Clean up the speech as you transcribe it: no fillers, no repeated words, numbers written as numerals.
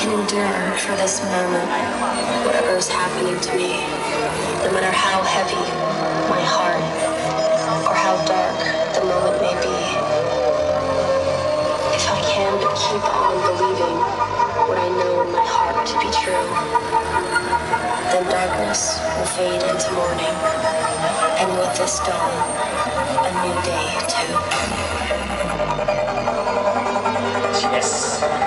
can endure for this moment, whatever is happening to me, no matter how heavy my heart or how dark the moment may be. If I can but keep on believing what I know in my heart to be true, then darkness will fade into morning, and with this dawn, a new day too. Yes.